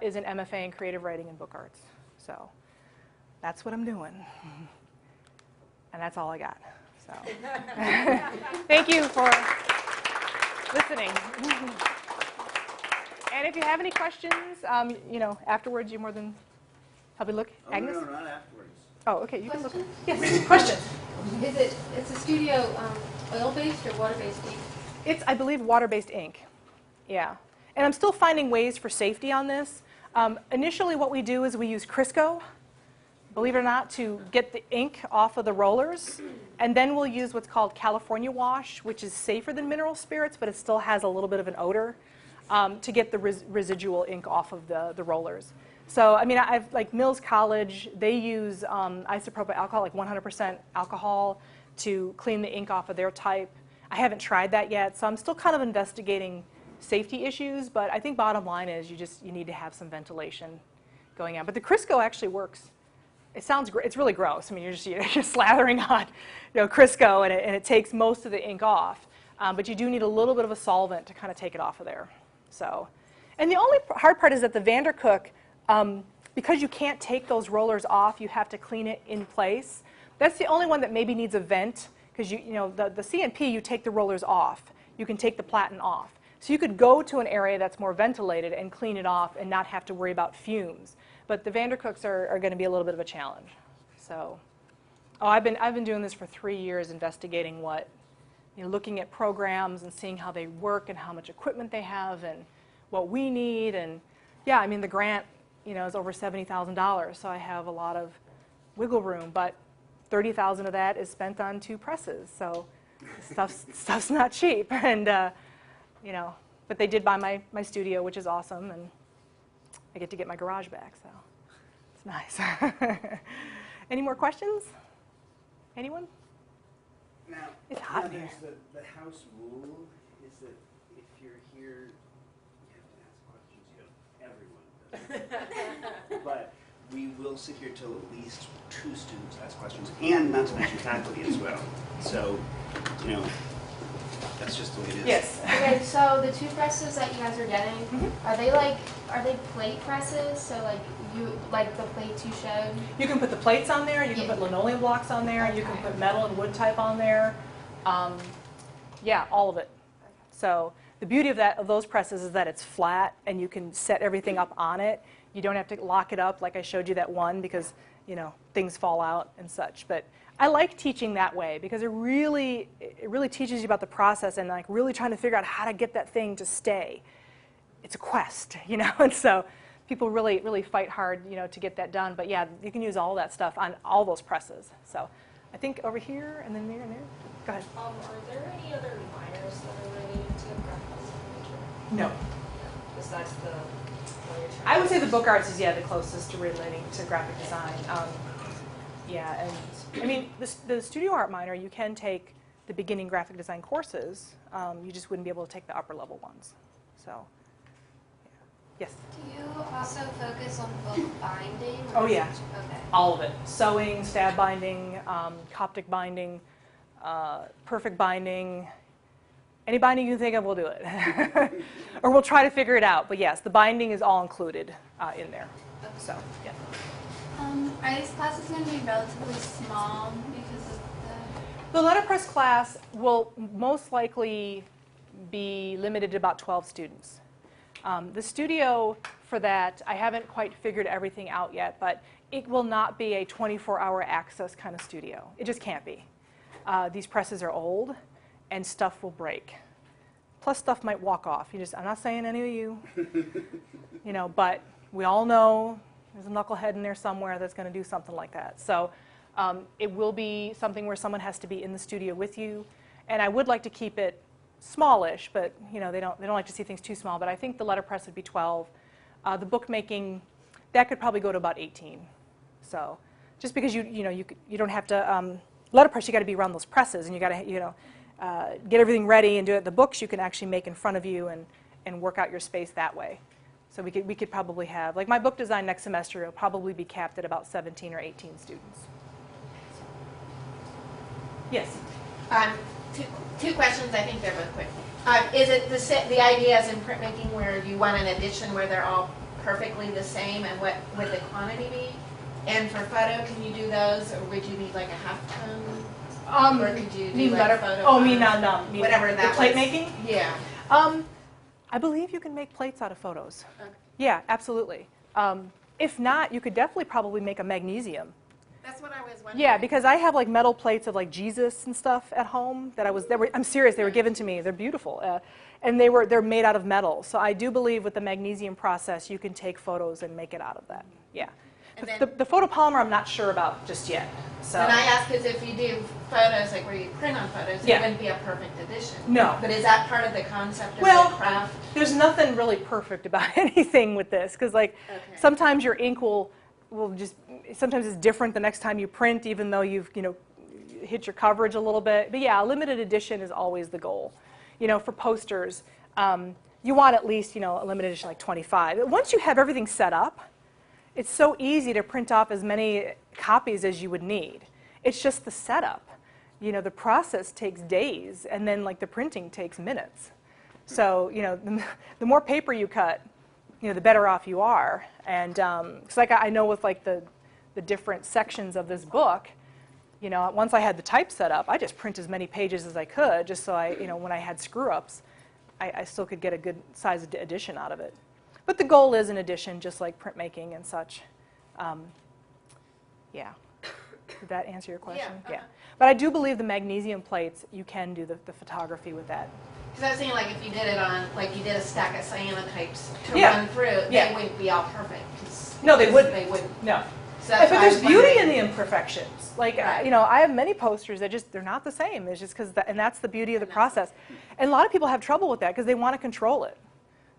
is an MFA in creative writing and book arts. So that's what I'm doing. And that's all I got. So thank you for listening. And if you have any questions, you know, afterwards, you're more than happy to look. Agnes? No, not afterwards. Oh, okay. You can look. Yes. Question. It's a studio oil-based or water-based ink? It's, I believe, water-based ink. Yeah. And I'm still finding ways for safety on this. Initially, what we do is we use Crisco, believe it or not, to get the ink off of the rollers. And then we'll use what's called California wash, which is safer than mineral spirits, but it still has a little bit of an odor, to get the residual ink off of the rollers. So, I mean, like Mills College, they use isopropyl alcohol, like 100% alcohol, to clean the ink off of their type. I haven't tried that yet, so I'm still kind of investigating safety issues, but I think bottom line is you need to have some ventilation going on. But the Crisco actually works. It sounds it's really gross. I mean, you're slathering on, you know, Crisco, and it takes most of the ink off. But you do need a little bit of a solvent to kind of take it off of there. So, and the only hard part is that the Vandercook, because you can't take those rollers off, you have to clean it in place. That's the only one that maybe needs a vent, because you know the CNP, you take the rollers off. You can take the platen off. So you could go to an area that's more ventilated and clean it off and not have to worry about fumes. But the Vandercooks are going to be a little bit of a challenge. So, I've been doing this for 3 years, investigating looking at programs and seeing how they work and how much equipment they have and what we need. And yeah, I mean, the grant, you know, is over $70,000, so I have a lot of wiggle room. But $30,000 of that is spent on 2 presses, so stuff's not cheap. And you know, but they did buy my studio, which is awesome. And I get to get my garage back, so it's nice. Any more questions? Anyone? Now, It's hot in here. there's the house rule is that if you're here, you have to ask questions. Everyone does. But we will sit here till at least 2 students ask questions, and not to mention faculty as well. So, that's just the way it is. Yes. Okay, so the 2 presses that you guys are getting, are they plate presses? So like the plates you showed? You can put the plates on there, you can Yeah. put linoleum blocks on there, you can Okay. put metal and wood type on there. Yeah, all of it. So the beauty of those presses is that it's flat and you can set everything up on it. You don't have to lock it up like I showed you that one because, things fall out and such. But I like teaching that way because it really teaches you about the process and like really trying to figure out how to get that thing to stay. It's a quest, and so people really fight hard, to get that done. But yeah, you can use all that stuff on all those presses. So I think over here and then there and there. Go ahead. Are there any other minors that are related to graphic design? No. Besides the I would say the book arts is, the closest to relating to graphic design. And I mean, the studio art minor, you can take the beginning graphic design courses. You just wouldn't be able to take the upper level ones. So, yes? Do you also focus on book binding? Oh, yeah. Okay. All of it. Sewing, stab binding, Coptic binding, perfect binding. Any binding you think of, we'll do it. Or we'll try to figure it out. But yes, the binding is all included in there. So, yeah. Are these classes going to be relatively small because of The letterpress class will most likely be limited to about 12 students. The studio for that, I haven't quite figured everything out yet, but it will not be a 24-hour access kind of studio. It just can't be. These presses are old, and stuff will break. Plus, stuff might walk off. I'm not saying any of you, but we all know there's a knucklehead in there somewhere that's going to do something like that. So it will be something where someone has to be in the studio with you, and I would like to keep it smallish, but they don't like to see things too small. But I think the letterpress would be 12. The bookmaking, that could probably go to about 18. So just because you don't have to letterpress, you got to be around those presses, and you got to get everything ready and do it. The books you can actually make in front of you and work out your space that way. So we could probably have, like my book design next semester will probably be capped at about 17 or 18 students. Yes. Two questions. I think they're both quick. Is it the idea as in printmaking where you want an edition where they're all perfectly the same, and what would the quantity be? And for photo, can you do those, or would you need like a half tone? Or could you do like photo? Oh, whatever that the plate was. making? Yeah. I believe you can make plates out of photos. Okay. Yeah, absolutely. If not, you could definitely probably make a magnesium. That's what I was wondering. Yeah, because I have like metal plates of like Jesus and stuff at home I'm serious, they were given to me. They're beautiful. And they're made out of metal. So I do believe with the magnesium process, you can take photos and make it out of that. Yeah. The photopolymer I'm not sure about just yet. So. And I ask because if you do photos, like where you print on photos, Yeah. it wouldn't be a perfect edition. No. But is that part of the concept of Well, the craft? There's nothing really perfect about anything with this, because like sometimes your ink will just, sometimes it's different the next time you print, even though you've hit your coverage a little bit. But yeah, a limited edition is always the goal. For posters, you want at least a limited edition like 25. Once you have everything set up, it's so easy to print off as many copies as you would need. It's just the setup. The process takes days, and then like the printing takes minutes. So, the more paper you cut, the better off you are. And cause like I know with like the different sections of this book, once I had the type set up, I just print as many pages as I could, just so when I had screw-ups, I still could get a good size edition out of it. But the goal is an edition, just like printmaking and such. Yeah. Did that answer your question? Yeah. But I do believe the magnesium plates, you can do the photography with that. Because I was thinking, like, if you did it on, like, you did a stack of cyanotypes to Yeah. run through, they wouldn't be all perfect. No, they wouldn't. They wouldn't. No. So that's But why I there's was beauty in wondering. the imperfections. Like, Right. I have many posters that they're not the same. It's just because, and that's the beauty of the process. And a lot of people have trouble with that because they want to control it.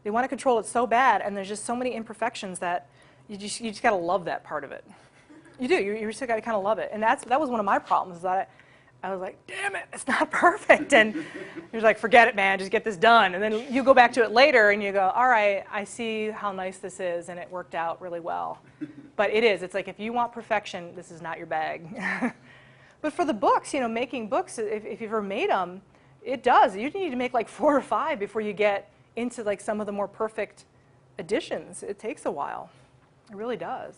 They want to control it so bad, and there's just so many imperfections that you just got to love that part of it. You do. You just got to kind of love it. And that was one of my problems, is that I was like, damn it, it's not perfect. And you're like, forget it, man, just get this done. And then you go back to it later, and you go, all right, I see how nice this is, and it worked out really well. But it is. It's like, if you want perfection, this is not your bag. But for the books, making books, if you've ever made them, it does. You need to make like 4 or 5 before you get into like some of the more perfect editions. It takes a while. It really does.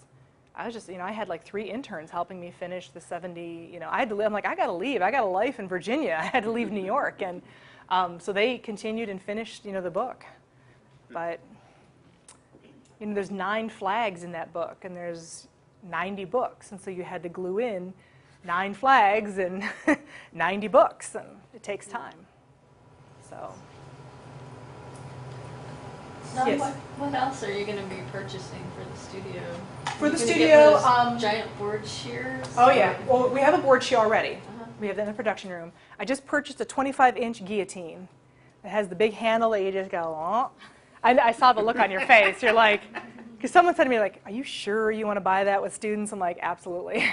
I was just, I had like 3 interns helping me finish the 70, I had to live, I'm like, I got to leave. I got a life in Virginia. I had to leave New York. And so they continued and finished, the book. But, there's 9 flags in that book, and there's 90 books. And so you had to glue in 9 flags and 90 books, and it takes time. So. Now, Yes. what else are you going to be purchasing for the studio? For the You gonna studio, get those giant board shears? Oh yeah, well we have a board shear already. We have that in the production room. I just purchased a 25-inch guillotine. It has the big handle that you just go, oh. I saw the look on your face. You're like, because someone said to me like, are you sure you want to buy that with students? I'm like, absolutely.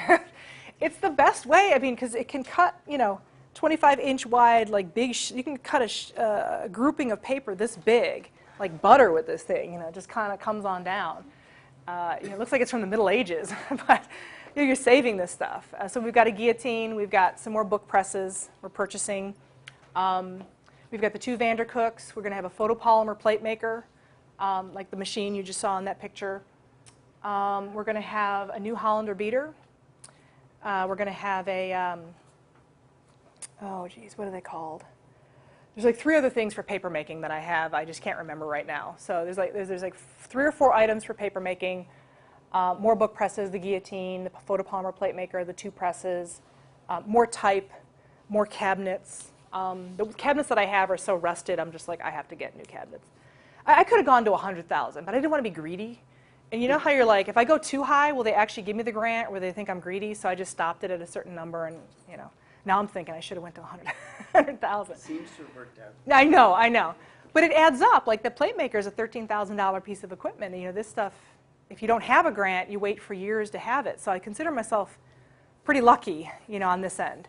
It's the best way, because it can cut, 25-inch wide, like big, you can cut a grouping of paper this big, like butter with this thing, it just kind of comes on down. It looks like it's from the Middle Ages, but you're saving this stuff. So we've got a guillotine, we've got some more book presses we're purchasing. We've got the 2 Vandercooks, we're going to have a photopolymer plate maker, like the machine you just saw in that picture. We're going to have a new Hollander beater. We're going to have a, oh geez, what are they called? There's like 3 other things for paper making that I have. I just can't remember right now. So there's like 3 or 4 items for paper making. More book presses, the guillotine, the photopolymer plate maker, the 2 presses, more type, more cabinets. The cabinets that I have are so rusted, I'm just like, I have to get new cabinets. I could have gone to 100,000, but I didn't want to be greedy. And you know how you're like, if I go too high, will they actually give me the grant, or will they think I'm greedy? So I just stopped it at a certain number, and now I'm thinking I should have went to 100,000. Seems to have worked out. I know. But it adds up. Like the plate maker is a $13,000 piece of equipment. And, this stuff, if you don't have a grant, you wait for years to have it. So I consider myself pretty lucky, on this end.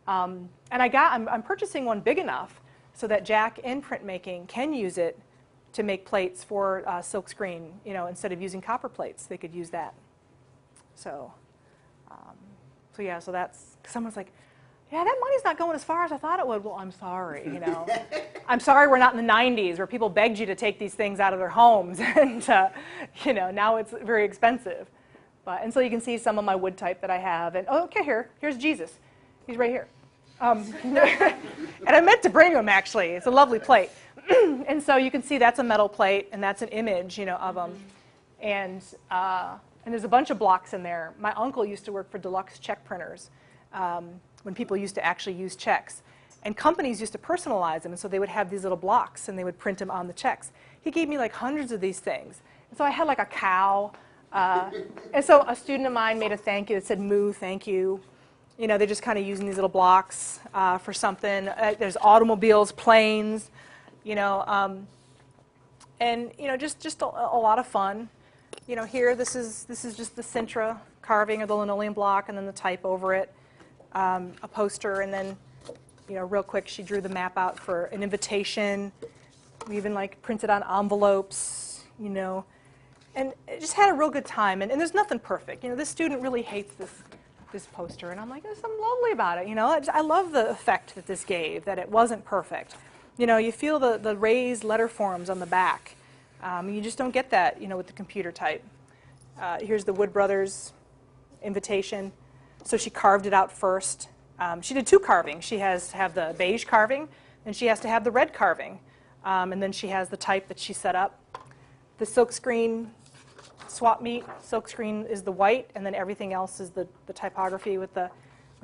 And I'm purchasing one big enough so that Jack in printmaking can use it to make plates for silk screen. Instead of using copper plates, they could use that. So that's, someone's like, yeah, that money's not going as far as I thought it would. Well, I'm sorry, I'm sorry we're not in the 90s where people begged you to take these things out of their homes, and now it's very expensive. And so you can see some of my wood type that I have. And okay, here's Jesus. He's right here. And I meant to bring him, actually. It's a lovely plate. And so you can see that's a metal plate, and that's an image, of him. And there's a bunch of blocks in there. My uncle used to work for Deluxe check printers. When people used to actually use checks. And companies used to personalize them, and so they would have these little blocks, and they would print them on the checks. He gave me like hundreds of these things. And so I had like a cow. And so a student of mine made a thank you that said, "Moo, thank you." They're just kind of using these little blocks for something. There's automobiles, planes, and just a lot of fun. Here, this is just the Sintra carving of the linoleum block, and then the type over it. A poster, and then, real quick, she drew the map out for an invitation. We even printed on envelopes, and it just had a real good time. And there's nothing perfect. This student really hates this poster, and I'm like, there's something lovely about it. I love the effect that this gave, that it wasn't perfect. You feel the raised letter forms on the back. You just don't get that, with the computer type. Here's the Wood Brothers invitation. So she carved it out first. She did 2 carvings. She has to have the beige carving, and she has to have the red carving. And then she has the type that she set up. The silkscreen swap meet. Silkscreen is the white, and then everything else is the typography with the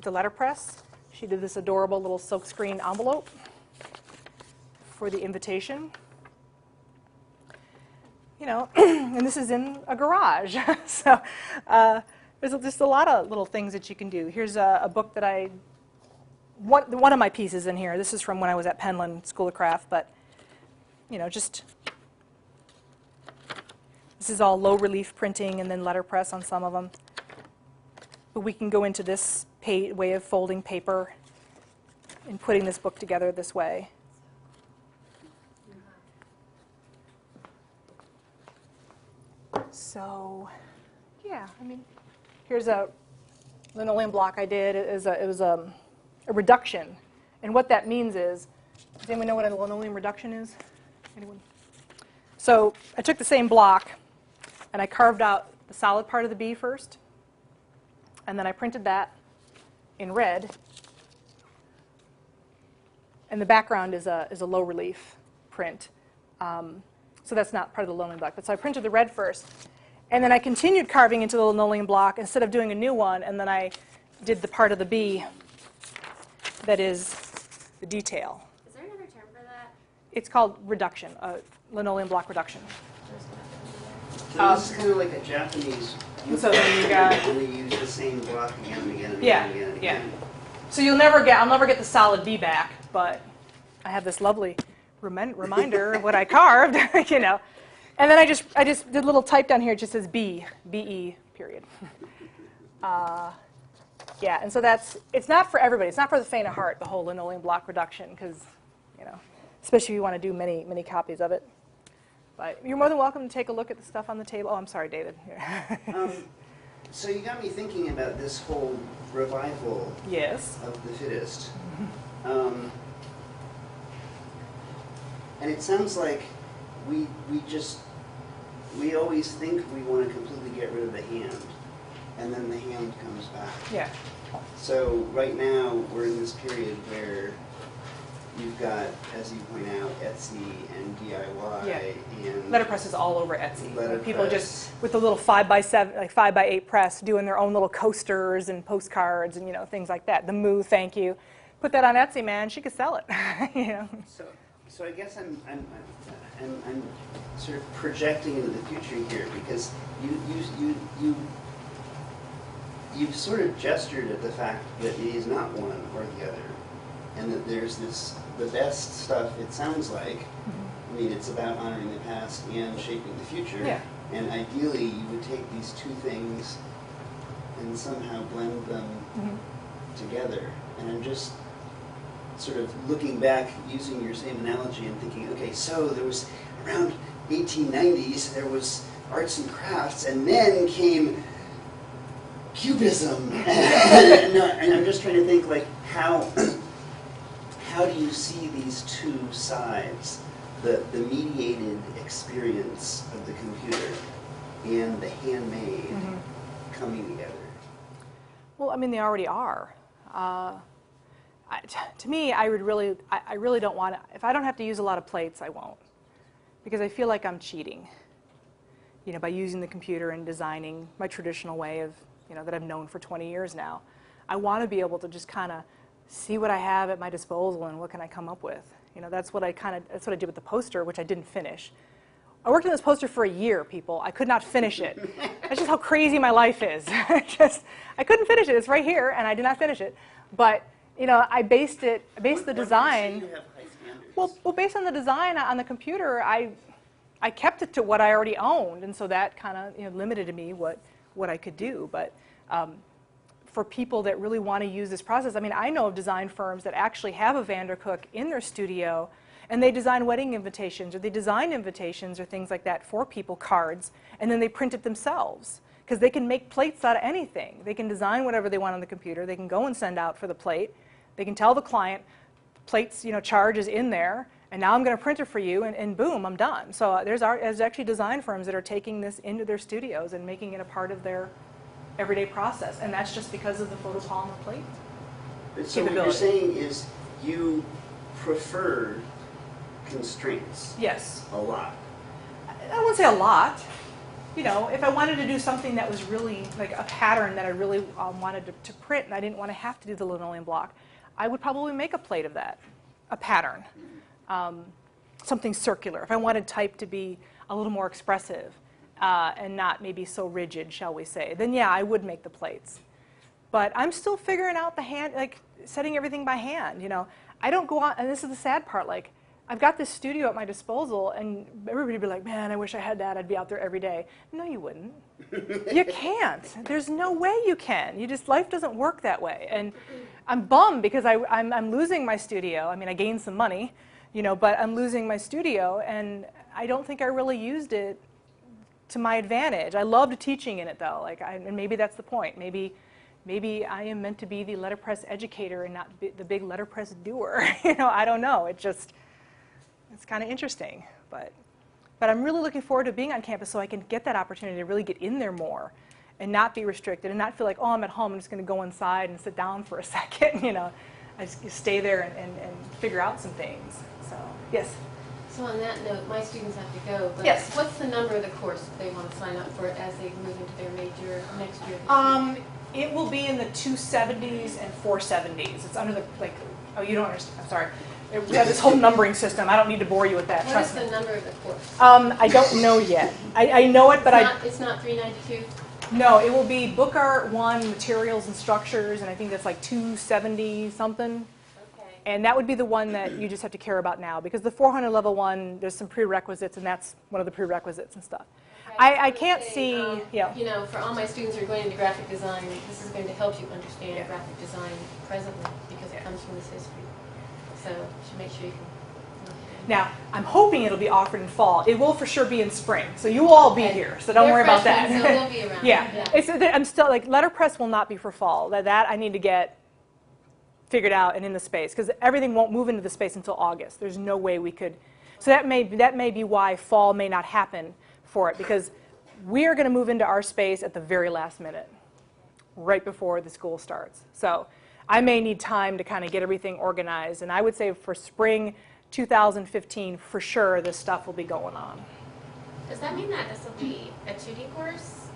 letterpress. She did this adorable little silkscreen envelope for the invitation. And this is in a garage. So. There's just a lot of little things that you can do. Here's a book that one of my pieces in here. This is from when I was at Penland School of Craft, but just This is all low relief printing and then letterpress on some of them. But we can go into this way of folding paper and putting this book together this way. So, yeah, I mean, here's a linoleum block I did. It was a reduction. And what that means is, does anyone know what a linoleum reduction is? Anyone? So I took the same block, and I carved out the solid part of the B first, and then I printed that in red. And the background is a low relief print. So that's not part of the linoleum block. But so I printed the red first. And then I continued carving into the linoleum block instead of doing a new one. And then I did the part of the B that is the detail. Is there another term for that? It's called reduction, linoleum block reduction. So this is kind of like a Japanese. So then you got. And they use the same block again and again and Yeah, again and yeah. again. So I'll never get the solid B back, but I have this lovely reminder of what I carved, you know. And then I just did a little type down here. It just says B, B-E, period. Yeah, and so it's not for everybody. It's not for the faint of heart, the whole linoleum block reduction, because, you know, especially if you want to do many, many copies of it. But you're more than welcome to take a look at the stuff on the table. Oh, I'm sorry, David. So you got me thinking about this whole revival Yes. of the Fittest. And it sounds like we always think we want to completely get rid of the hand, and then the hand comes back. Yeah. So right now we're in this period where you've got, as you point out, Etsy and DIY and Letterpress is all over Etsy. Letterpress. People just with the little 5x7, like 5x8 press, doing their own little coasters and postcards and, you know, things like that. The moo, thank you. Put that on Etsy, man. She could sell it. You know. So I guess I'm sort of projecting into the future here, because you've sort of gestured at the fact that it is not one or the other, and that there's the best stuff. It sounds like. I mean, it's about honoring the past and shaping the future. Yeah. And ideally, you would take these two things and somehow blend them together. And I'm just sort of looking back, using your same analogy, and thinking, okay, so there was around 1890s, there was arts and crafts, and then came Cubism. And I'm just trying to think, like, how do you see these two sides, the mediated experience of the computer and the handmade coming together? Well, I mean, they already are. To me, I really don't want to. If I don't have to use a lot of plates, I won't, because I feel like I'm cheating, you know, by using the computer and designing my traditional way of, you know, that I've known for 20 years now. I want to be able to just kind of see what I have at my disposal and what can I come up with. You know, that's what I did with the poster, which I didn't finish. I worked on this poster for a year, people. I could not finish it. That's just how crazy my life is. I couldn't finish it. It's right here, and I did not finish it. But you know, I based the design. You have high standards. Well, based on the design on the computer, I kept it to what I already owned, and so that kind of, you know, limited me what I could do. But for people that really want to use this process, I mean, I know of design firms that actually have a Vandercook in their studio, and they design wedding invitations, or they design invitations or things like that for people, cards, and then they print it themselves. Because they can make plates out of anything. They can design whatever they want on the computer. They can go and send out for the plate. They can tell the client, plates, you know, charge is in there, and now I'm going to print it for you, and boom, I'm done. So there's actually design firms that are taking this into their studios and making it a part of their everyday process, and that's just because of the photopolymer plate So what you're saying is you prefer constraints. Yes. A lot. I wouldn't say a lot. You know, if I wanted to do something that was really like a pattern that I really wanted to print, and I didn't want to have to do the linoleum block, I would probably make a plate of that, a pattern, something circular. If I wanted type to be a little more expressive and not maybe so rigid, shall we say, then yeah, I would make the plates. But I'm still figuring out the hand, like setting everything by hand. You know, I don't go on, and this is the sad part. Like, I've got this studio at my disposal, and everybody would be like, man, I wish I had that. I'd be out there every day. No, you wouldn't. You can't. There's no way you can. Life doesn't work that way. And I'm bummed because I'm losing my studio. I mean, I gained some money, but I'm losing my studio, and I don't think I really used it to my advantage. I loved teaching in it, though. And maybe that's the point. Maybe I am meant to be the letterpress educator and not the big letterpress doer. I don't know. It's kind of interesting, but I'm really looking forward to being on campus so I can get that opportunity to really get in there more and not be restricted and not feel like, oh, I'm at home, I'm just going to go inside and sit down for a second. I just stay there and figure out some things. So, yes? So on that note, my students have to go, but yes. What's the number of the course that they want to sign up for as they move into their major next year? It will be in the 270s and 470s. It's under the, oh, you don't understand, I'm sorry. We have this whole numbering system. I don't need to bore you with that. What is the number of the course? I don't know yet. I know it, but It's not 392? No, it will be Book Art 1, Materials and Structures, and I think that's like 270 something. Okay. And that would be the one that you just have to care about now, because the 400 level one, there's some prerequisites, and that's one of the prerequisites and stuff. Okay. I can't see, for all my students who are going into graphic design, this is going to help you understand graphic design presently because it comes from this history. So you should make sure you can. Now, I'm hoping it'll be offered in fall. It will for sure be in spring, so you will all be here, so don't worry about that. So they'll be around. Yeah. I'm still, letterpress will not be for fall. That I need to get figured out and in the space, because everything won't move into the space until August. There's no way we could. So that may be why fall may not happen for it, because we are going to move into our space at the very last minute, right before the school starts. So I may need time to kind of get everything organized, and I would say for spring 2015, for sure, this stuff will be going on. Does that mean that this will be a 2D course?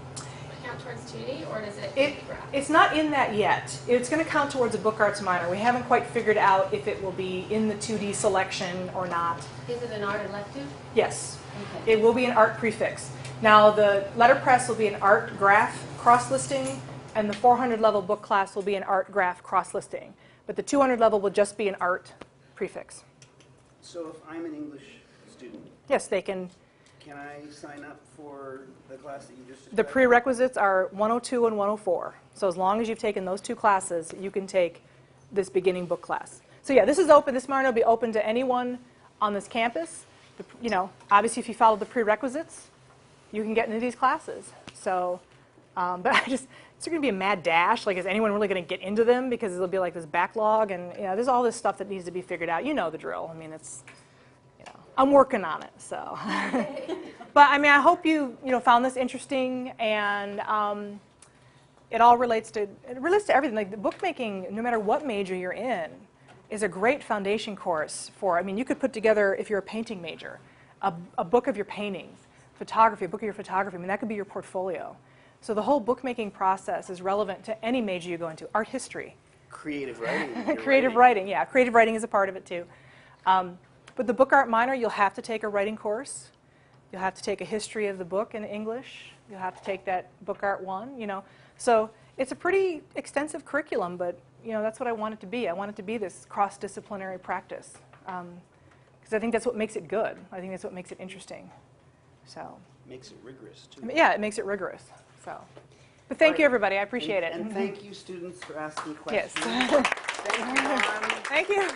Count towards 2D, or does it? It's not in that yet. It's going to count towards a book arts minor. We haven't quite figured out if it will be in the 2D selection or not. Is it an art elective? Yes. Okay. It will be an art prefix. Now, the letterpress will be an art graph cross-listing, and the 400 level book class will be an art graph cross-listing. But the 200 level will just be an art prefix. So if I'm an English student, Yes, they can. can I sign up for the class that you just described? The prerequisites are 102 and 104. So as long as you've taken those two classes, you can take this beginning book class. So yeah, this is open. This minor will be open to anyone on this campus. Obviously, if you follow the prerequisites, you can get into these classes. So, but it's going to be a mad dash. Like, is anyone really going to get into them? Because it'll be like this backlog, and there's all this stuff that needs to be figured out. You know the drill. I mean, I'm working on it. So, but I mean, I hope you found this interesting, and it all relates to everything. Like the bookmaking, no matter what major you're in, is a great foundation course for. I mean, you could put together, if you're a painting major, a book of your paintings, photography, a book of your photography. I mean, that could be your portfolio. So the whole bookmaking process is relevant to any major you go into. Art history. Creative writing. Creative writing, yeah. Creative writing is a part of it, too. But the book art minor, you'll have to take a writing course. You'll have to take a history of the book in English. You'll have to take that book art 1, So it's a pretty extensive curriculum, but, that's what I want it to be. I want it to be this cross-disciplinary practice. Because I think that's what makes it good. I think that's what makes it interesting. So. Makes it rigorous, too. Yeah, it makes it rigorous. So, but thank you, everybody. I appreciate it. And thank you, students, for asking questions. Yes. Thank you, Mom. Thank you.